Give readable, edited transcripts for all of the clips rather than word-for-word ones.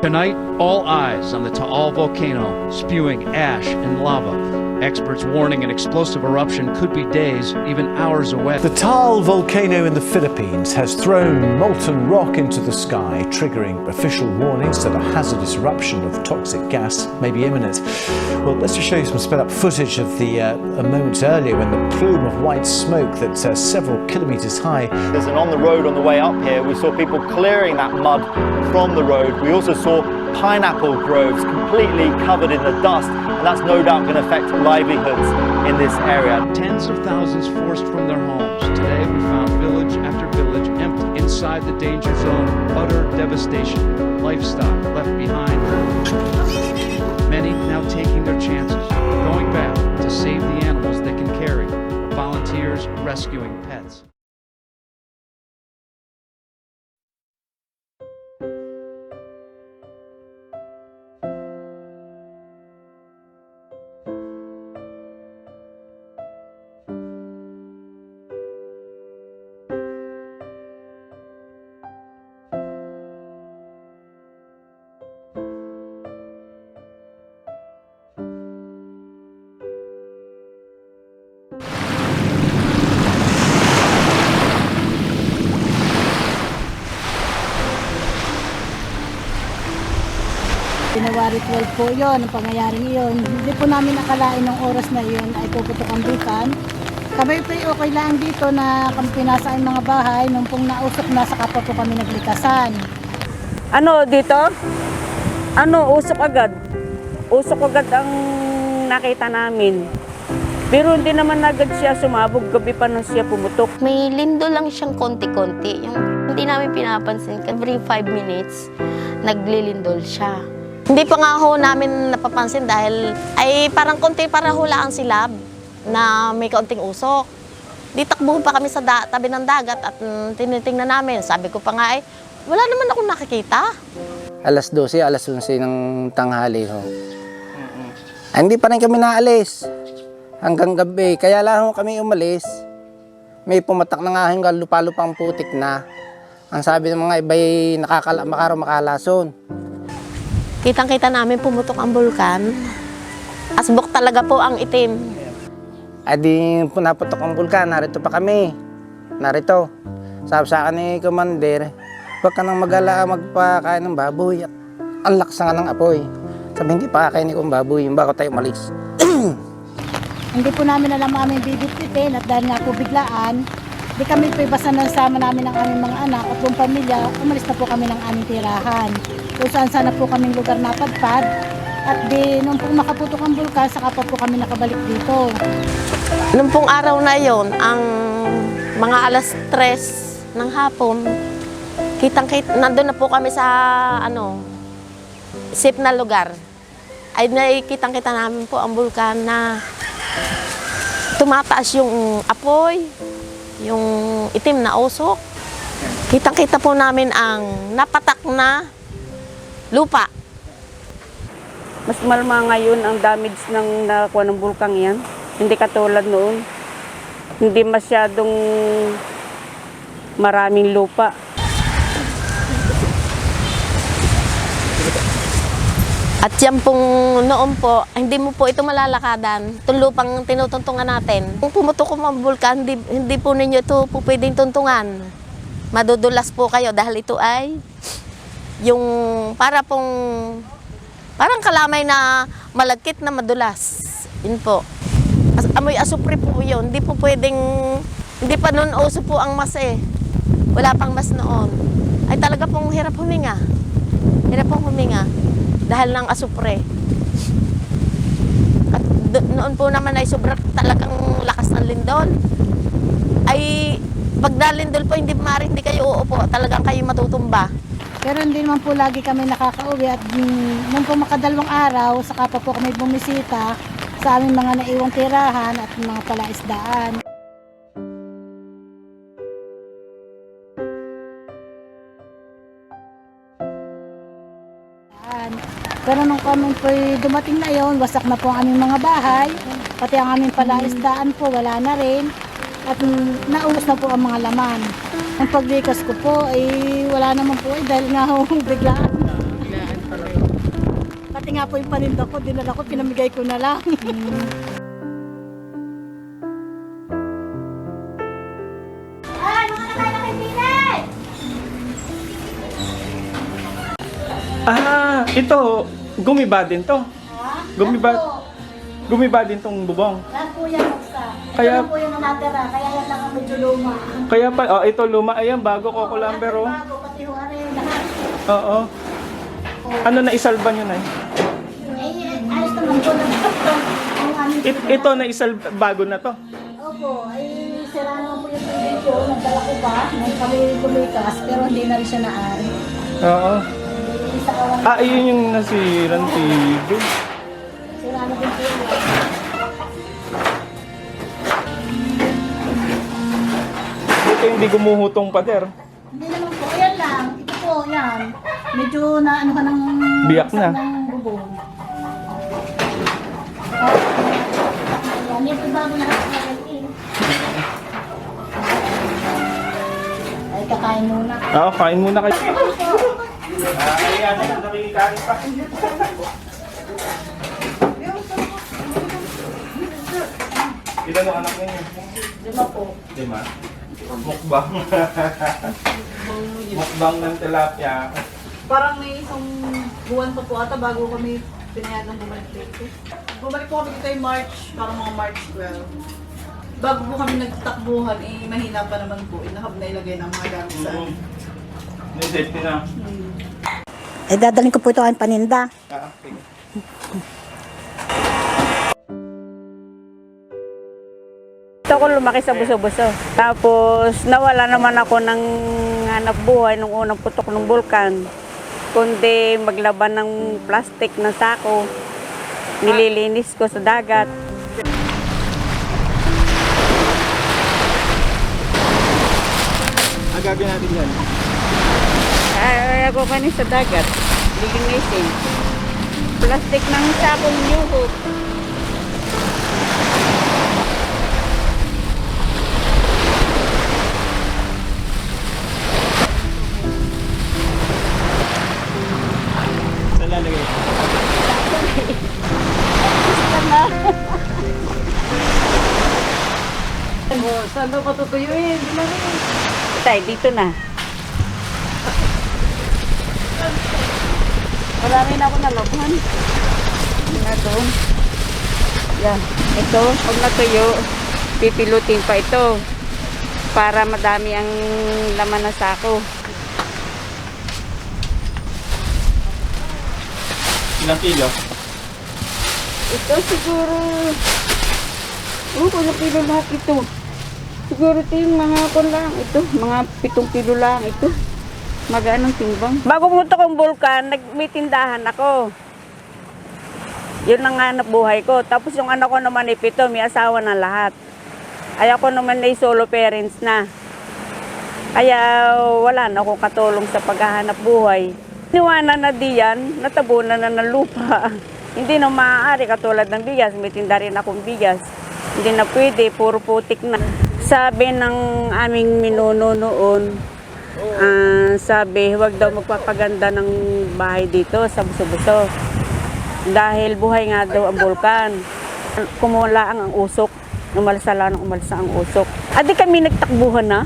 Tonight, all eyes on the Taal volcano, spewing ash and lava. Experts warning an explosive eruption could be days, even hours away. The Taal volcano in the Philippines has thrown molten rock into the sky, triggering official warnings that a hazardous eruption of toxic gas may be imminent. Well, let's just show you some sped-up footage of the a moment earlier when the plume of white smoke that's several kilometres high. There's an on the road on the way up here. We saw people clearing that mud from the road. We also saw pineapple groves completely covered in the dust, and that's no doubt going to affect livelihoods in this area. Tens of thousands forced from their homes. Today we found village after village empty. Inside the danger zone, utter devastation. Livestock left behind. Many now taking their chances, going back to save the animals they can carry. Volunteers rescuing pets. January 12 po yun, ang pangyayaring yun. Hindi po namin nakalain ng oras na yun ay puputok ang bukan. Kami po okay lang dito na kami pinasa ang mga bahay nung pong nausok na sa kapwa po kami naglitasan. Ano dito? Ano, usok agad. Usok agad ang nakita namin. Pero hindi naman agad siya sumabog, gabi pa nung siya pumutok. May lindo lang siyang konti-konti. Yung hindi namin pinapansin, every 5 minutes, naglilindol siya. Hindi pa nga ho namin napapansin dahil ay parang konti para hulaan si Lab na may kaunting usok. Di takbo pa kami sa tabi ng dagat at tinitingnan namin. Sabi ko pa nga wala naman akong nakikita. Alas 12, alas 11 ng tanghali ho. Ay, hindi pa rin kami naalis hanggang gabi. Kaya lang kami umalis. May pumatak na nga hanggang lupa-lupang putik na. Ang sabi ng mga iba'y makalason. Kitang-kita namin pumutok ang bulkan. Asbok talaga po ang itim. Ay di naputok ang bulkan, narito pa kami. Narito. Sabi sa akin ni Commander, huwag ka nang mag-ala magpakain ng baboy. At ang lakas nga ng apoy. Sabi, hindi pa kakainin kong baboy, bago tayo umalis. Hindi po namin alam aming bibitbitin at dahil nga po biglaan, di kami po basta nasama namin ang aming mga anak at buong pamilya, umalis na po kami ng aming tirahan. Kung saan sana po kaming lugar napadpad at di nung pong makaputok ang bulkan, saka po kami nakabalik dito. Nung pong araw na yon, ang mga alas 3 ng hapon, nandun na po kami sa safe na lugar. Ay nakikitang-kita namin po ang bulkan na tumataas yung apoy, yung itim na usok. Kitang-kita po namin ang napatak na lupa. Mas malma ngayon ang damage ng nakuha ng bulkang yan. Hindi katulad noon. Hindi masyadong maraming lupa. At yan pong noon po, hindi mo po ito malalakadan. Itong lupang tinutuntungan natin. Kung pumutok ang bulkan, hindi po ninyo ito po pwedeng tuntungan. Madudulas po kayo dahil ito ay yung parang kalamay na malagkit na madulas. Yun po. Amoy asupre po yun. Hindi po pwedeng, hindi pa noon uso po ang mas Wala pang mas noon. Ay talaga pong hirap huminga. Hirap pong huminga. Dahil ng asupre. At noon po naman ay sobrang talagang lakas ng lindol. Ay pag dalindol po, hindi kayo uupo. Talagang kayo matutumba. Pero hindi naman po lagi kami nakakauwi at nung po makadalawang araw, saka pa po kami bumisita sa aming mga naiwang tirahan at mga palaisdaan. Pero nung kami po dumating na yon, wasak na po ang aming mga bahay, pati ang aming palaisdaan po, wala na rin. At naubos na po ang mga laman. Ang paglikas ko po, wala naman po dahil nga biglaan. Pati nga po yung paninda ko, dinala ko, pinamigay ko na lang. Ay, mga nakain na kaibigan! Ito, gumiba din to. Gumiba, gumiba din tong bubong. Yan po yan, Oksa. Kaya- Ito lang po yung natira, kaya yan lang ang medyo luma. Kaya pa, ito luma, ayan, bago Coco Lumber, oh. Bago, pati ho, lahat. Oo. Ano na isalba nyo na? Ayos naman po na ang aming Ito na bago na to. Opo, ay sira naman po yung tubig ko. Nagdala ko ba? Nung kami bumikas, pero hindi na rin siya naari. Oo. Hindi sa kawan. Ayun yung nasirang TV. Sira na din po yun. Ito hindi gumuhutong pader. Hindi naman po, ayan lang. Ito po, yan. Medyo na ano ka ng... Biyak na. ng bubong. Yan, ito bago na kasi. Ay, kakain muna. Oo, kain muna kayo. Ayan, nakikain pa. Ilan ang anak ninyo? 5 po. 5. Mukbang. Mukbang ng tilapia. Parang may isang buwan pa po ata bago kami pinayagang bumalik dito. Bumalik po kami dito yung March, parang mga March 12. Bago po kami nagtakbuhan, mahina pa naman po. Inahab na ilagay ng mga gamit sa amin. May safety na. Eh, dadalhin ko po ito ang paninda. Okay. Ito ko lumaki sa buso-buso. Tapos nawala naman ako ng hanap buhay nung unang putok ng bulkan. Kundi maglaban ng plastic ng sako. Nililinis ko sa dagat. Agagawin natin yan. Ay, ako kanin sa dagat. Lilinisin. Plastic ng sakong yuho. Saan lalagay? Saan daw patutuyuin? Tay, dito na. Marami na ako nalaghan. Na doon. Yan. Ito, pag natuyo, pipilutin pa ito. Para madami ang laman ng sako. Ilang kilo? Ito siguro, kung kilo lahat ito. Siguro ito yung mga lang, ito, mga 7 kilo lang ito. Magaan ang timbang. Bago pumunta kong bulkan, may tindahan ako. Yun ang hanap buhay ko. Tapos yung anak ko naman ay 7, may asawa na lahat. Ay ako naman ay solo parents na. Kaya wala na akong katulong sa paghahanap buhay. Niwanan na diyan, natabunan na ng lupa. Hindi na maaari katulad ng bigas. May tinda rin akong bigas. Hindi na pwede, puro putik na. Sabi ng aming minuno noon, sabi, huwag daw magpapaganda ng bahay dito sa buso-buso. Dahil buhay nga daw ang bulkan. Kumula ang usok. Umalsa lang ang usok. At di kami nagtakbuhan na.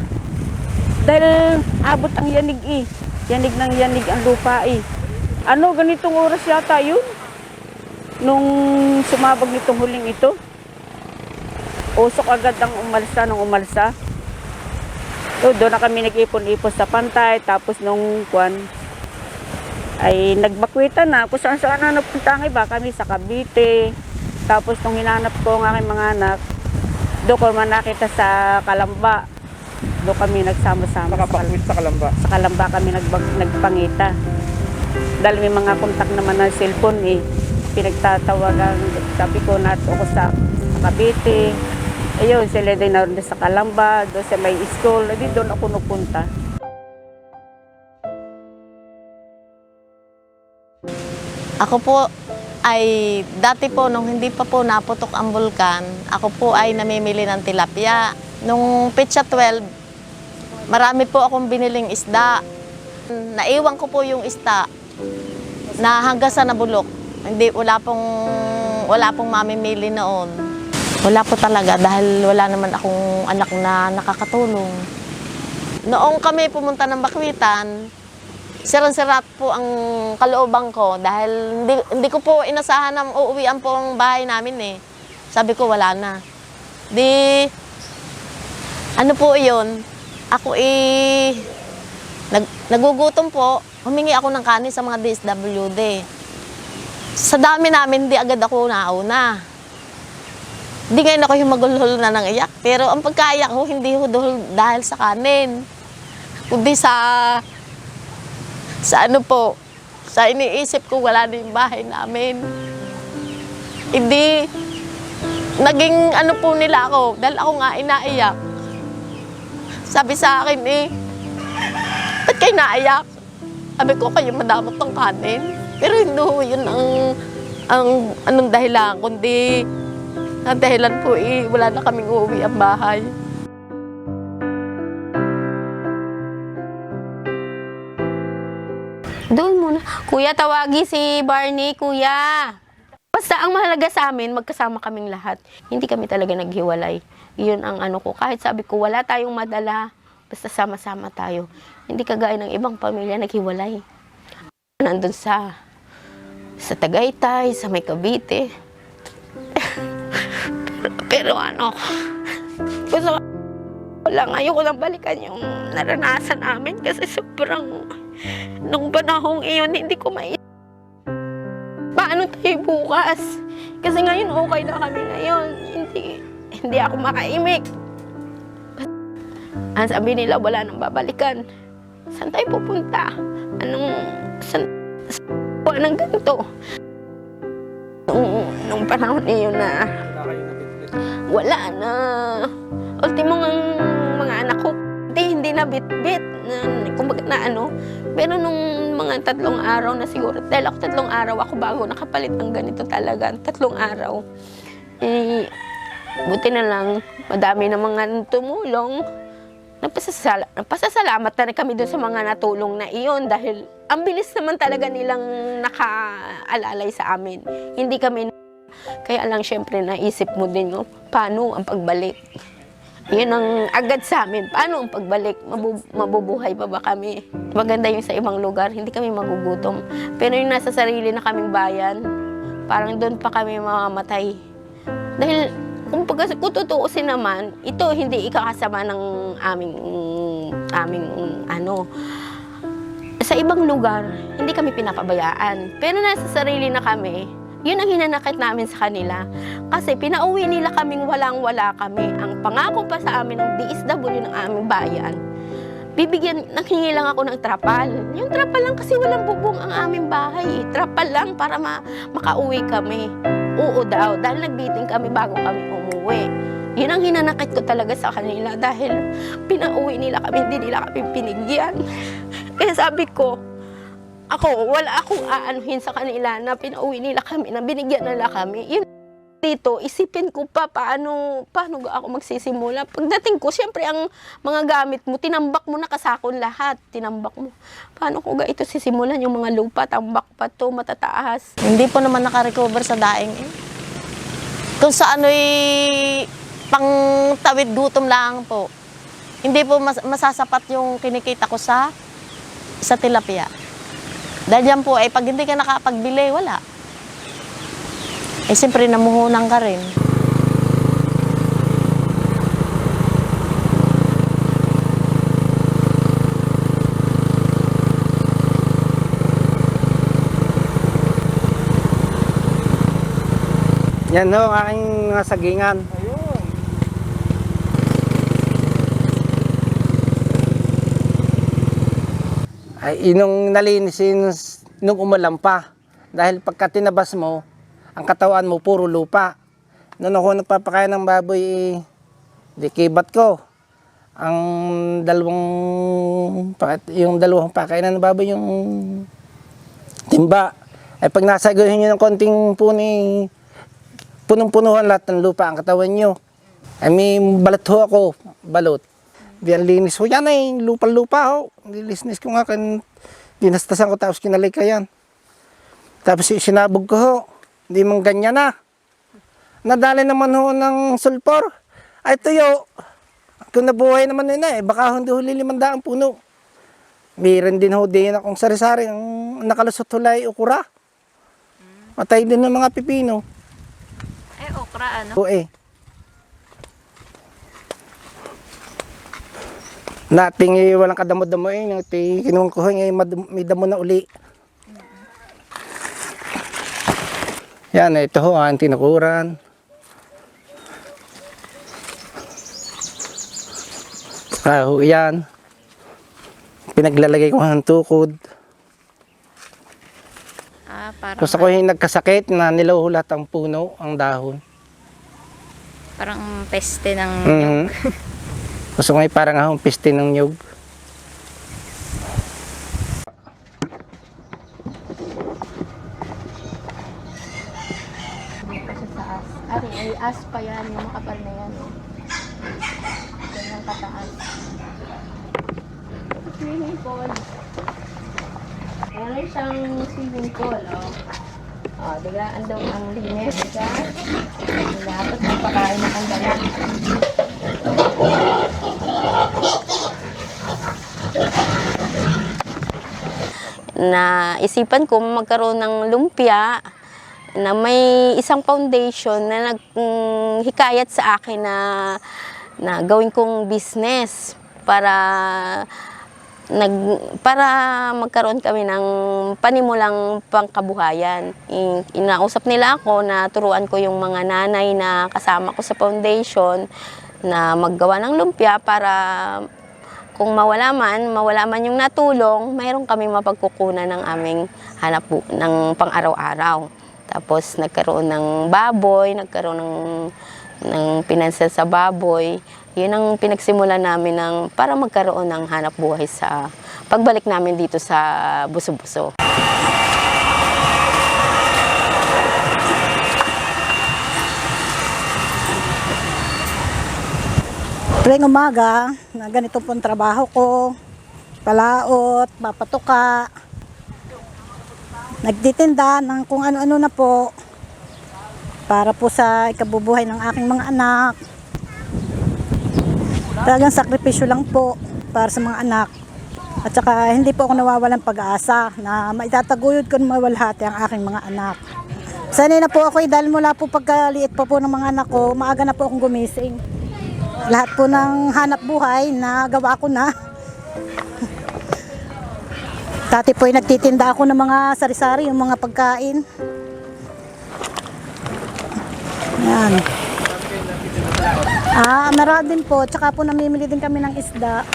Dahil abot ang yanig eh. Yanig ng yanig ang lupa eh. Ano, ganitong oras yata yun? Nung sumabog nitong huling ito. Usok agad ang umalsa ng umalsa. So, doon na kami nag-ipon-ipon sa pantay. Tapos nung ay nagbakwitan na. Kung saan na napunta ang iba. Kami sa Cavite. Tapos nung hinanap ko ang aking mga anak, doon ko man nakita sa Kalamba. Doon kami nagsama-sama. Nakapakwit sa Kalamba. Sa Kalamba kami nagpangita. Dahil may mga kontak naman ng cellphone eh. Pinagtatawagan, sabi ko nato ako sa Cavite. Ayun, sila din naroon sa Kalamba, doon sa may school. Hindi doon ako napunta. Ako po ay dati po nung hindi pa po naputok ang bulkan, ako po ay namimili ng tilapia. Nung petsa 12, marami po akong biniling isda. Naiwan ko po yung isda na hanggang sa nabulok. Wala pong mamimili noon. Wala po talaga dahil wala naman akong anak na nakakatulong. Noong kami pumunta ng Bakwitan, sirang-sirat po ang kalooban ko dahil hindi ko po inasahan na uuwian po ang bahay namin eh. Sabi ko wala na. Ano po yun? Ako nagugutom po, humingi ako ng kanin sa mga DSWD. Sa dami namin, di agad ako nauna. Di ngayon ako yung magulhol na ng iyak. Pero ang pagkaiyak ko, hindi ko dahil sa kanin. Kundi sa ano po, sa iniisip ko wala na yung bahay namin. Hindi, naging ano po nila ako, dahil ako nga inaiyak. Sabi sa akin ba't kayo naiyak? Sabi ko kayo madamot ng kanin. Pero hindi yun ang anong dahilan, kundi ang dahilan po wala na kaming uuwi ang bahay. Doon muna. Kuya, tawagi si Barney, kuya. Basta ang mahalaga sa amin, magkasama kaming lahat. Hindi kami talaga naghiwalay. Iyon ang ano ko. Kahit sabi ko, wala tayong madala, basta sama-sama tayo. Hindi kagaya ng ibang pamilya naghiwalay. Nandun sa Tagaytay, sa may Cavite. pero gusto ko lang, ayoko lang balikan yung naranasan namin kasi sobrang, nung panahong iyon, hindi ko paano tayo bukas? Kasi ngayon, okay na kami ngayon. Hindi ako makaimik. Ang sabi nila, wala nang babalikan. Saan tayo pupunta? Anong ganito? Nung panahon iyon na wala na. Ultimo ng mga anak ko, hindi na bit-bit. Kumbaga na ano. Pero nung mga 3 araw na siguro, dahil ako 3 araw ako bago nakapalit ng ganito talaga, 3 araw. Buti na lang, madami na mga tumulong. Napasasalamat na kami doon sa mga natulong na iyon dahil ang bilis naman talaga nilang nakaalalay sa amin. Hindi kami, kaya lang syempre naisip mo din yung paano ang pagbalik. Yun ang agad sa amin. Paano ang pagbalik? Mabubuhay pa ba kami? Maganda yung sa ibang lugar, hindi kami magugutom. Pero yung nasa sarili na kaming bayan, parang doon pa kami mamamatay. Dahil kung tutuusin naman, ito hindi ikakasama ng aming ano. Sa ibang lugar, hindi kami pinapabayaan. Pero nasa sarili na kami, yun ang hinanakit namin sa kanila. Kasi pinauwi nila kaming walang-wala kami. Ang pangako pa sa amin ng DSW ng aming bayan, naghingi lang ako ng trapal. Yung trapal lang kasi walang bubong ang aming bahay. Trapal lang para makauwi kami. Oo daw, dahil nagbiting kami bago kami umuwi. Yun ang hinanakit ko talaga sa kanila dahil pinauwi nila kami, hindi nila kami pinigyan. Kaya sabi ko, wala akong aanuhin sa kanila na pinauwi nila kami, na binigyan nila kami. Yun dito, isipin ko pa paano ako magsisimula. Pagdating ko, siyempre ang mga gamit mo, tinambak mo na kasakon lahat. Tinambak mo. Paano ko ito sisimulan? Yung mga lupa, tambak pa to, matataas. Hindi po naman nakarecover sa daing Kung sa pang tawid gutom lang po. Hindi po masasapat yung kinikita ko sa tilapia. Dahil yan po, pag hindi ka nakapagbili, wala. Siyempre, namuhunan ka rin. Yan ho, ang aking mga sagingan. Ay, inong nalinisin nung umulan pa. Dahil pagka tinabas mo, ang katawan mo puro lupa. Noon ako nagpapakain ng baboy, di kibat ko. Yung dalawang pakainan ng baboy, yung timba. Ay pag nasaguhin nyo ng konting puni, punong-punuhan lahat ng lupa ang katawan nyo. Ay may balat ho ako, balot. Diyan linis ho yan lupa-lupa ho. Nilisnis ko nga, dinastasan ko tapos kinalika yan. Tapos sinabog ko ho, hindi man ganyan na. Nadali naman ho ng sulpor, ay tuyo. Kung nabuhay naman yun baka hindi ho 500 puno. Meron din ho din akong sari-sari, ang nakalusot hulay ukura. Matay din ng mga pipino. Okra ano? Oo Nating walang kadamo-damo yung kinuha ko may damo na uli. Yan, ito ho ang tinukuran. Saka ho yan. Pinaglalagay ko ng tukod. Parang, Tapos ako yung nagkasakit na nilahulat ang puno, ang dahon. parang peste ng... Gusto ko parang akong piste ng nyug. Ay, as pa yan, yung makapal na yan. Yan ang kataas. Swimming pool. Meron siyang swimming pool, biglaan daw ang linis. Dapat magpakain na ang dala. Na isipan ko magkaroon ng lumpia na may isang foundation na naghikayat sa akin na gawin kong business para magkaroon kami ng panimulang pangkabuhayan. Inausap nila ako na turuan ko yung mga nanay na kasama ko sa foundation na maggawa ng lumpia para kung mawala man yung natulong, mayroon kami mapagkukunan ng aming hanap ng pang-araw-araw. Tapos nagkaroon ng baboy, nagkaroon ng pinansel sa baboy. Yun ang pinagsimulan namin para magkaroon ng hanap buhay sa pagbalik namin dito sa Buso-Buso. Tuwing umaga, na ganito pong trabaho ko, palaot, papatuka, nagtitinda ng kung ano-ano na po para po sa ikabubuhay ng aking mga anak. Talagang sakripisyo lang po para sa mga anak. At saka hindi po ako nawawalan pag-asa na maitataguyod ko na mawalhati ang aking mga anak. Sanay na po ako dahil mula po pagkaliit pa po ng mga anak ko, maaga na po akong gumising. Lahat po ng hanap buhay na gawa ko na. Dati po ay nagtitinda ako ng mga sari-sari, yung mga pagkain. Yan. Meron din po, tsaka po namimili din kami ng isda.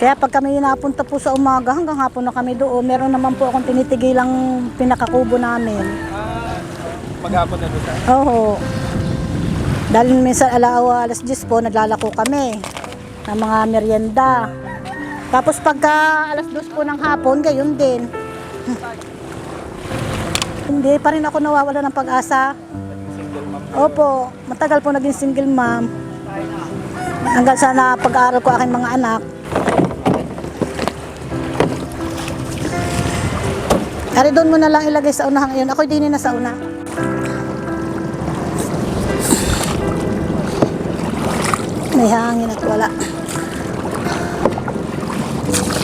Kaya pag kami napunta po sa umaga, hanggang hapon na kami doon, meron naman po akong tinitigilang pinakakubo namin. Maghapon na doon tayo? Oo. Dahil minsan alas 10 po, naglalako kami ng mga merienda. Tapos pagka alas 2 po ng hapon, gayon din. Hindi pa rin ako nawawala ng pag-asa. Opo, matagal po naging single mom. Hanggang sa napag-aaral ko aking mga anak. Ari doon mo na lang ilagay sa unahan ngayon. Ako din na sa una. May hangin at wala.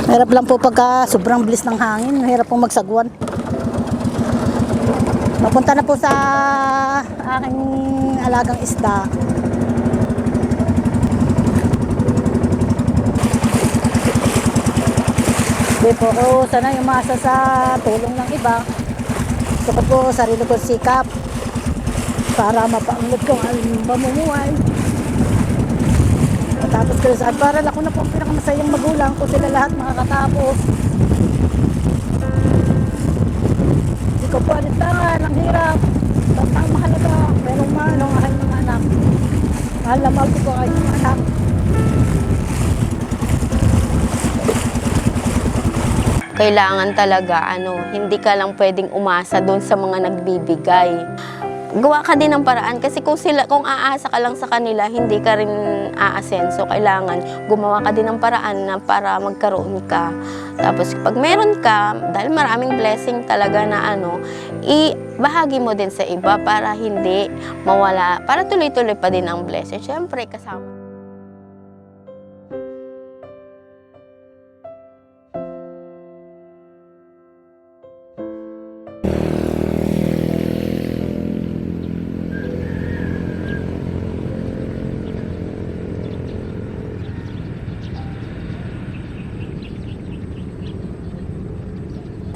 Mahirap lang po pagka sobrang bilis ng hangin. Mahirap po magsagwan. Mapunta na po sa aking alagang isda. Hindi po ako sana umasa sa tulong ng iba. Gusto ko po sarili ko sikap para mapaunod ko ang pamumuhay. Tapos ko saan para ako na po ang pinakamasayang magulang ko sila lahat makakatapos. Hindi ko po alitangan, ang hirap. Basta ang mahalaga, merong manong aking mga anak. Mahal na mahal ko po aking mga anak. Kailangan talaga, hindi ka lang pwedeng umasa doon sa mga nagbibigay. Gawa ka din ng paraan kasi kung aasa ka lang sa kanila, hindi ka rin aasenso. Kailangan gumawa ka din ng paraan na para magkaroon ka Tapos pag meron ka, dahil maraming blessing talaga na ibahagi mo din sa iba para hindi mawala, para tuloy-tuloy pa din ang blessing. Siyempre, kasama.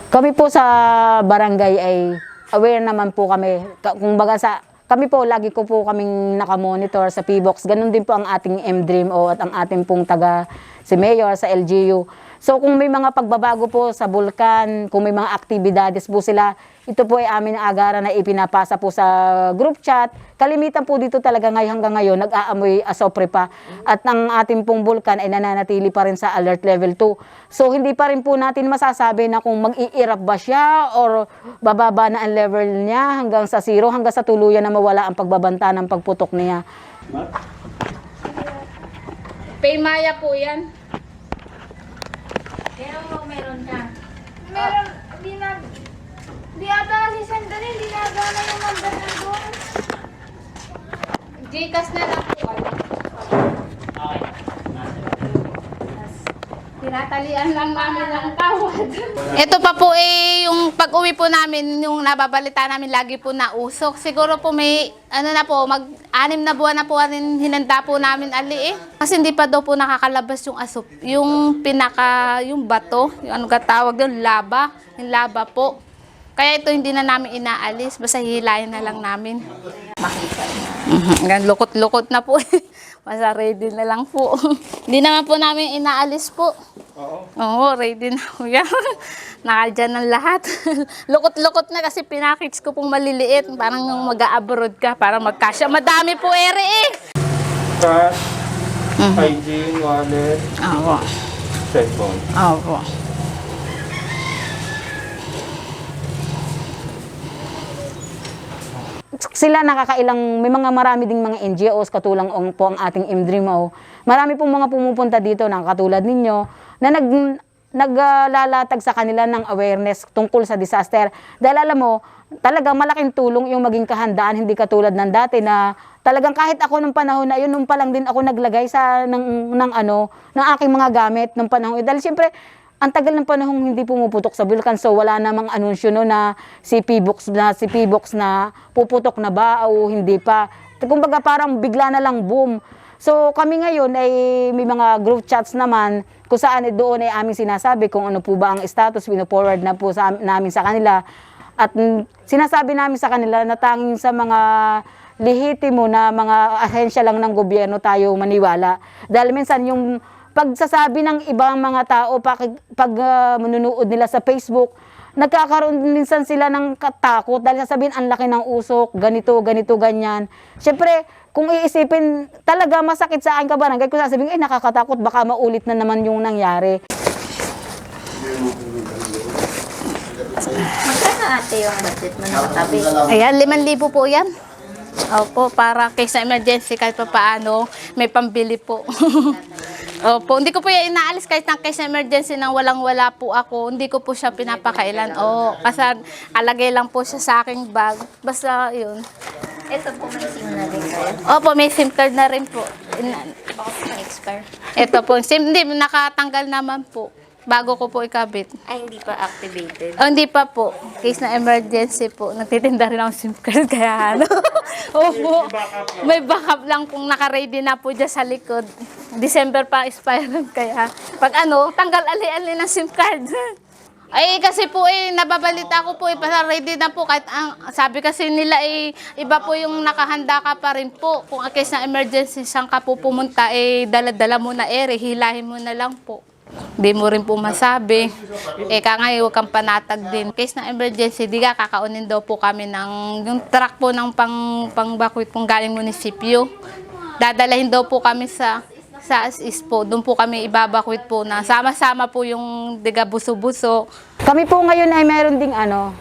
Kami po sa barangay ay aware naman po kami. Kami po, lagi ko po kaming nakamonitor sa PBOX. Ganun din po ang ating MDREAM at ang ating pong si Mayor sa LGU. So kung may mga pagbabago po sa bulkan, kung may mga aktibidades po sila, ito po ay amin ang agaran na ipinapasa po sa group chat. Kalimitan po dito talaga hanggang ngayon, nag-aamoy asopre pa. At ang ating pong bulkan ay nananatili pa rin sa alert level 2. So hindi pa rin po natin masasabi na kung mag-i-erupt ba siya or bababa na ang level niya hanggang sa 0, hanggang sa tuluyan na mawala ang pagbabanta ng pagputok niya. Paymaya po yan. Pero meron ka. Meron, di ata kasi sandali, hindi na gana yung mandan na doon. Gcash na lang po. Okay. Tinatalian lang namin ng tawad. Ito pa po yung pag-uwi po namin, yung nababalita namin lagi po na usok. Siguro po may, na po, mag-6 na buwan na po hinanda po namin Kasi hindi pa daw po nakakalabas yung asop. Yung yung bato, yung katawag doon, laba. Yung laba po. Kaya ito hindi na namin inaalis, basta hilayin na lang namin. Makita na. Lukot-lukot na po. Basta ready na lang po. Hindi naman po namin inaalis po. Oo, ready na po yan. Nakadyan ng lahat. Lukot-lukot na kasi pinakits ko pong maliliit. Parang mag-a-abroad ka, parang magkasya. Madami po Cash, hygiene, wallet, cellphone. Opo. Sila nakakailang, may marami ding mga NGOs katulang po ang ating MDREAM. Marami pong mga pumupunta dito na katulad ninyo na naglalatag sa kanila ng awareness tungkol sa disaster. Dahil alam mo, talagang malaking tulong yung maging kahandaan, hindi katulad ng dati na talagang kahit ako nung panahon na yun, nung pa lang din ako naglagay ng aking mga gamit nung panahon. Dahil siyempre, ang tagal ng panahong hindi pumuputok sa bulkan, so wala namang anunsyo na si PBOX na puputok na ba o hindi pa. Kumbaga parang bigla na lang boom. So kami ngayon ay may mga group chats naman kung saan doon ay aming sinasabi kung ano po ba ang status, pino-forward na po namin sa kanila. At sinasabi namin sa kanila na tanging sa mga lehitimo na mga ahensya lang ng gobyerno tayo maniwala. Dahil minsan yung pagsasabi ng ibang mga tao pag manunood nila sa Facebook, nagkakaroon minsan sila ng katakot dahil sasabihin ang laki ng usok, ganito, ganyan. Siyempre, kung iisipin, talaga masakit sa akin kabarangay, kung sasabihin, nakakatakot, baka maulit na naman yung nangyari. Magkano ate yung budget mo na katabi? Ayan, 5,000 po yan. Opo, para kaysa emergency kahit pa paano, may pambili po. Opo, hindi ko po yan inaalis kahit na case emergency nang walang-wala po ako. Hindi ko po siya pinapakailan. Kasi alagay lang po siya sa aking bag. Basta yun. Ito po may SIM na din kayo? Opo, may SIM card na rin po. Baka na-expire. Ito po, SIM, hindi, nakatanggal naman po. Bago ko po ikabit. Ay, hindi pa activated? Hindi pa po. Case na emergency po. Nagtitinda rin ako SIM card kaya Opo. May backup lang kung naka-ready na po dyan sa likod. December pa expire kaya. Pag tanggal ali-ali ng SIM card. Ay kasi po nababalita ko po para ready na po kahit sabi kasi nila iba po yung nakahanda ka pa rin po. Kung case na emergency saan ka po pumunta dala-dala mo na hilahin mo na lang po. Di mo rin po masabi. Kaya huwag kang panatag din. Case ng emergency, di kakaunin daw po kami yung truck po ng pang-bakwit pong galing munisipyo. Dadalahin daw po kami sa ASIS po. Doon po kami ibabakwit po na sama-sama po yung diga buso-buso. Kami po ngayon ay meron ding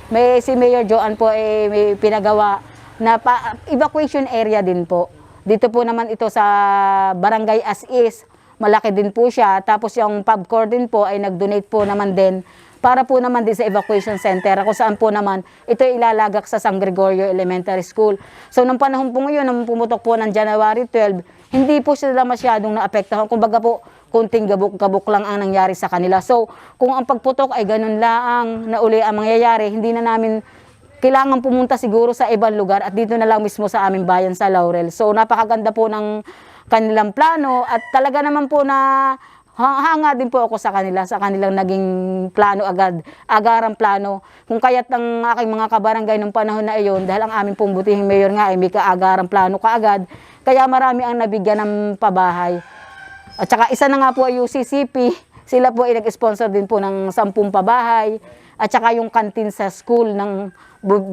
may si Mayor Joan po may pinagawa na evacuation area din po. Dito po naman ito sa Barangay ASIS. malaki din po siya. Tapos yung PubCor din po ay nag-donate po naman din para po naman din sa evacuation center, kung saan po naman ito ilalagak sa San Gregorio Elementary School. So nung panahon po ngayon, nung pumutok po ng January 12, hindi po sila masyadong naapektahan. Kumbaga po, kunting gabok-gabok lang ang nangyari sa kanila. So kung ang pagputok ay ganun lang na uli ang mangyayari, hindi na namin kailangan pumunta siguro sa ibang lugar at dito na lang mismo sa aming bayan sa Laurel. So napakaganda po ng kanilang plano at talaga naman po na hanga din po ako sa kanilang naging plano agad, agarang plano. Kung kaya't ang aking mga kabarangay nung panahon na iyon, dahil ang aming pong butihing mayor nga ay may kaagarang plano kaagad, kaya marami ang nabigyan ng pabahay. At saka isa na nga po ay UCCP, sila po ay nag-sponsor din po ng 10 pabahay, at saka yung kantin sa school ng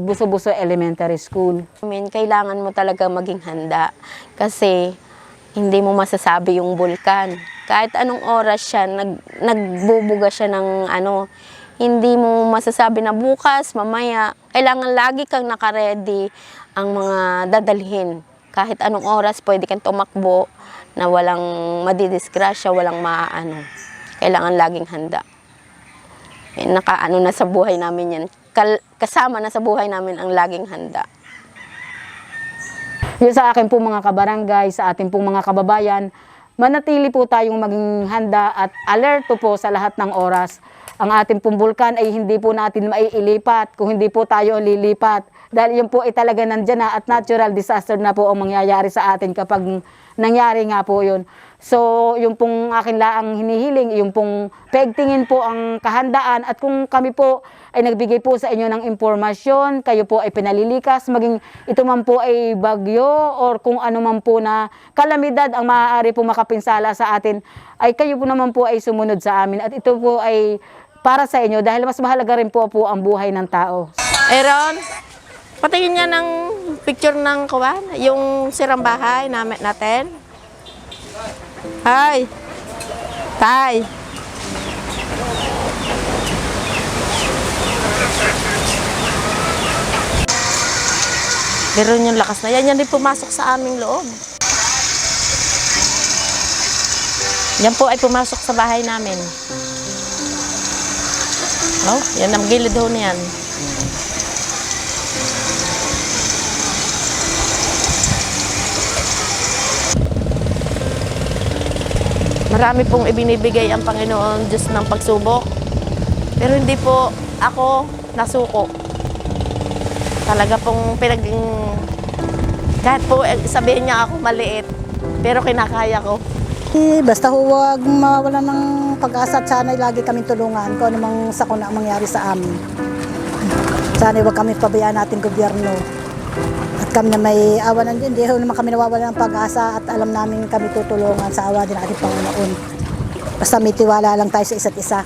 Buso-Buso Elementary School. Kailangan mo talaga maging handa kasi hindi mo masasabi yung bulkan. Kahit anong oras siya, nagbubuga siya ng hindi mo masasabi na bukas, mamaya. Kailangan lagi kang nakaredy ang mga dadalhin. Kahit anong oras, pwede kang tumakbo na walang madidisgrasya, walang maaano. Kailangan laging handa. Nakaano na sa buhay namin yan. Kasama na sa buhay namin ang laging handa. Yun sa akin po mga kabarangay, sa ating pong mga kababayan, manatili po tayong maging handa at alerto po sa lahat ng oras. Ang ating pong bulkan ay hindi po natin maiilipat kung hindi po tayo lilipat. Dahil yun po ay talaga nandyan na at natural disaster na po ang mangyayari sa atin kapag nangyari nga po yun. So, yung pong akin laang hinihiling, yung pong pegtingin po ang kahandaan at kung kami po ay nagbigay po sa inyo ng impormasyon, kayo po ay pinalilikas, maging ito man po ay bagyo or kung ano man po na kalamidad ang maaari po makapinsala sa atin, ay kayo po naman po ay sumunod sa amin at ito po ay para sa inyo dahil mas mahalaga rin po ang buhay ng tao. Aaron, patingin niya ng picture ng yung sirang bahay natin. Hi! Tay! Pero yung lakas na yan din pumasok sa aming loob. Yan po ay pumasok sa bahay namin. Oh, yan ang gilid ho niyan. Marami pong ibinibigay ang Panginoon Diyos ng pagsubok. Pero hindi po ako nasuko. Talaga pong kahit po sabihin niya ako maliit, pero kinakaya ko. Basta huwag mawala ng pag-asa at sana'y lagi kaming tulungan kung anumang sakuna ang mangyari sa amin. Sana'y huwag kami pabayaan natin gobyerno. At kami na may awa ng Diyos, hindi naman kami nawawala ng pag-asa at alam namin kami tutulungan sa awa din ng ating Panginoon. Basta may tiwala lang tayo sa isa't isa.